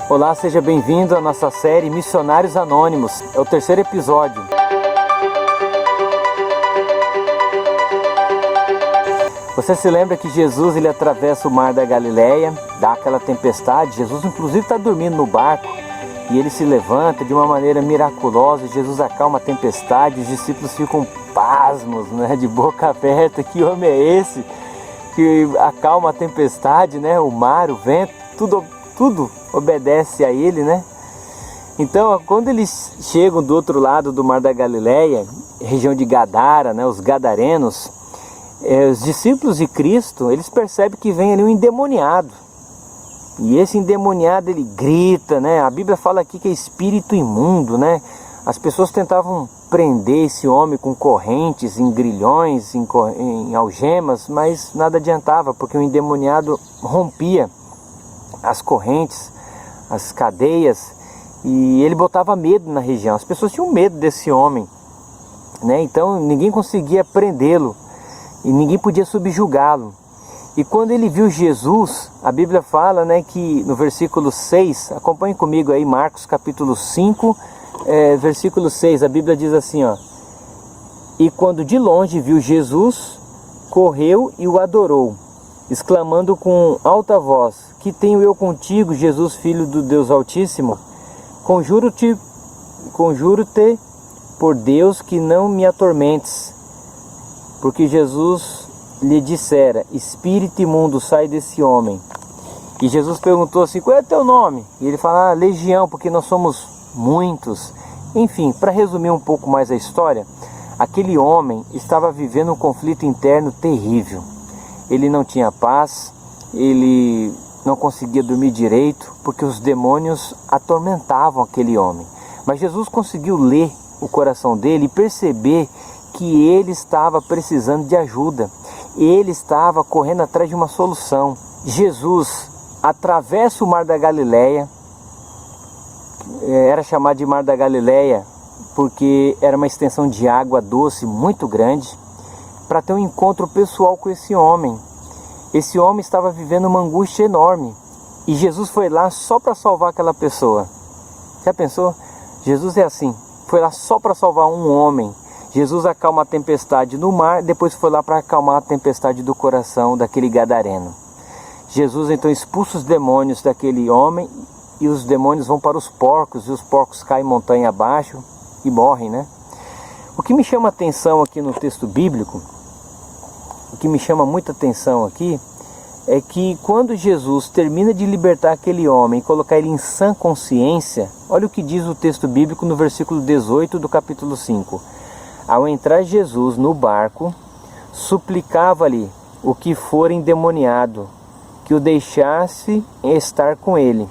Olá, seja bem-vindo à nossa série Missionários Anônimos. É o terceiro episódio. Você se lembra que Jesus ele atravessa o mar da Galileia, dá aquela tempestade. Jesus inclusive está dormindo no barco e ele se levanta de uma maneira miraculosa. Jesus acalma a tempestade, os discípulos ficam pasmos, né, de boca aberta. Que homem é esse que acalma a tempestade, né? O mar, o vento, tudo obedece a ele, né? Então, quando eles chegam do outro lado do mar da Galileia, região de Gadara, né, os gadarenos, os discípulos de Cristo, eles percebem que vem ali um endemoniado. E esse endemoniado, ele grita, né? A Bíblia fala aqui que é espírito imundo, né? As pessoas tentavam prender esse homem com correntes, em grilhões, em algemas, mas nada adiantava, porque o endemoniado rompia as correntes, as cadeias, e ele botava medo na região. As pessoas tinham medo desse homem, né? Então ninguém conseguia prendê-lo e ninguém podia subjugá-lo. E quando ele viu Jesus, a Bíblia fala, né, que no versículo 6, acompanhe comigo aí, Marcos capítulo 5, versículo 6, a Bíblia diz assim, ó: e quando de longe viu Jesus, correu e o adorou, exclamando com alta voz: que tenho eu contigo, Jesus, filho do Deus Altíssimo? Conjuro-te por Deus que não me atormentes. Porque Jesus lhe dissera: espírito imundo, sai desse homem. E Jesus perguntou assim: qual é teu nome? E ele fala: Legião, porque nós somos muitos. Enfim, para resumir um pouco mais a história, aquele homem estava vivendo um conflito interno terrível. Ele não tinha paz, ele não conseguia dormir direito, porque os demônios atormentavam aquele homem. Mas Jesus conseguiu ler o coração dele e perceber que ele estava precisando de ajuda. Ele estava correndo atrás de uma solução. Jesus atravessa o mar da Galileia. Era chamado de mar da Galileia porque era uma extensão de água doce muito grande, para ter um encontro pessoal com esse homem. Esse homem estava vivendo uma angústia enorme e Jesus foi lá só para salvar aquela pessoa. Já pensou? Jesus é assim, foi lá só para salvar um homem. Jesus acalma a tempestade no mar, depois foi lá para acalmar a tempestade do coração daquele gadareno. Jesus então expulsa os demônios daquele homem e os demônios vão para os porcos, e os porcos caem montanha abaixo e morrem, né? O que me chama a atenção aqui no texto bíblico, o que me chama muita atenção aqui, é que quando Jesus termina de libertar aquele homem e colocar ele em sã consciência, olha o que diz o texto bíblico no versículo 18 do capítulo 5. Ao entrar Jesus no barco, suplicava-lhe o que for endemoniado, que o deixasse estar com ele.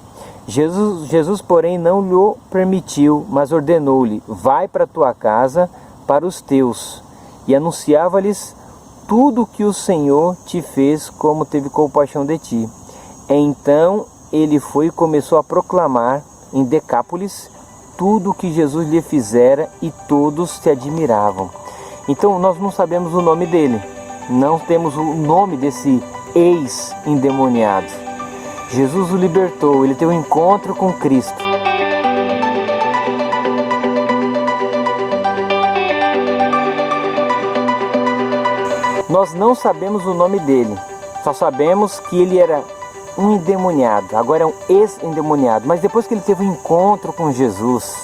Jesus, porém, não lhe permitiu, mas ordenou-lhe: vai para a tua casa, para os teus, e anunciava-lhes tudo o que o Senhor te fez, como teve compaixão de ti. Então ele foi e começou a proclamar em Decápolis tudo o que Jesus lhe fizera, e todos se admiravam. Então nós não sabemos o nome dele, não temos o nome desse ex-endemoniado. Jesus o libertou, ele teve um encontro com Cristo. Nós não sabemos o nome dele, só sabemos que ele era um endemoniado, agora é um ex-endemoniado. Mas depois que ele teve um encontro com Jesus,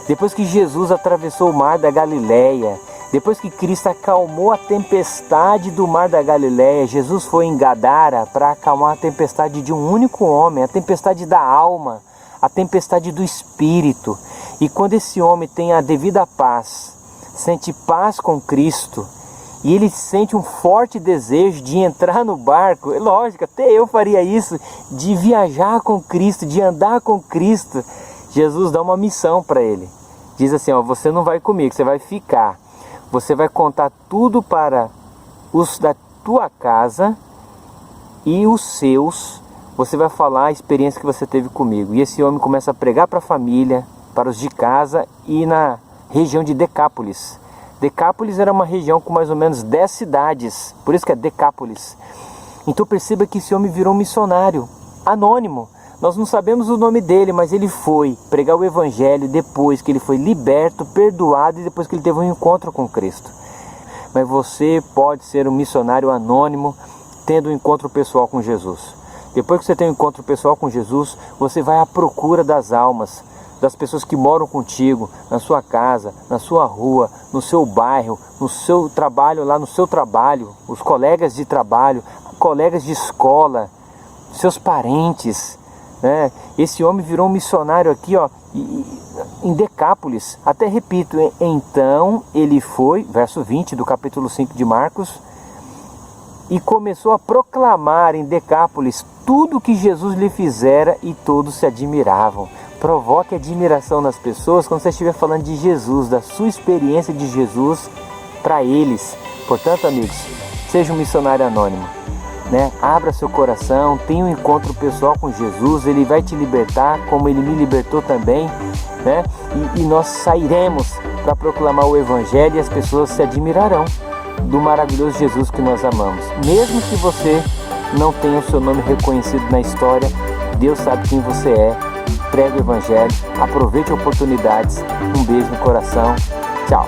depois que Jesus atravessou o mar da Galileia, depois que Cristo acalmou a tempestade do mar da Galileia, Jesus foi em Gadara para acalmar a tempestade de um único homem, a tempestade da alma, a tempestade do espírito. E quando esse homem tem a devida paz, sente paz com Cristo, e ele sente um forte desejo de entrar no barco, é lógico, até eu faria isso, de viajar com Cristo, de andar com Cristo, Jesus dá uma missão para ele. Diz assim, ó: você não vai comigo, você vai ficar. Você vai contar tudo para os da tua casa e os seus. Você vai falar a experiência que você teve comigo. E esse homem começa a pregar para a família, para os de casa e na região de Decápolis. Decápolis era uma região com mais ou menos 10 cidades, por isso que é Decápolis. Então perceba que esse homem virou um missionário, anônimo, Nós não sabemos o nome dele, mas ele foi pregar o evangelho depois que ele foi liberto, perdoado e depois que ele teve um encontro com Cristo. Mas você pode ser um missionário anônimo tendo um encontro pessoal com Jesus. Depois que você tem um encontro pessoal com Jesus, você vai à procura das almas, das pessoas que moram contigo, na sua casa, na sua rua, no seu bairro, no seu trabalho, lá no seu trabalho, os colegas de trabalho, colegas de escola, seus parentes, né? Esse homem virou um missionário aqui, ó, em Decápolis. Até repito, então ele foi, verso 20 do capítulo 5 de Marcos, e começou a proclamar em Decápolis tudo o que Jesus lhe fizera e todos se admiravam. Provoque admiração nas pessoas quando você estiver falando de Jesus, da sua experiência de Jesus para eles. Portanto, amigos, seja um missionário anônimo, né? Abra seu coração, tenha um encontro pessoal com Jesus, Ele vai te libertar como Ele me libertou também, né? E nós sairemos para proclamar o Evangelho e as pessoas se admirarão do maravilhoso Jesus que nós amamos. Mesmo que você não tenha o seu nome reconhecido na história, Deus sabe quem você é. Pregue o Evangelho, aproveite oportunidades. Um beijo no coração. Tchau.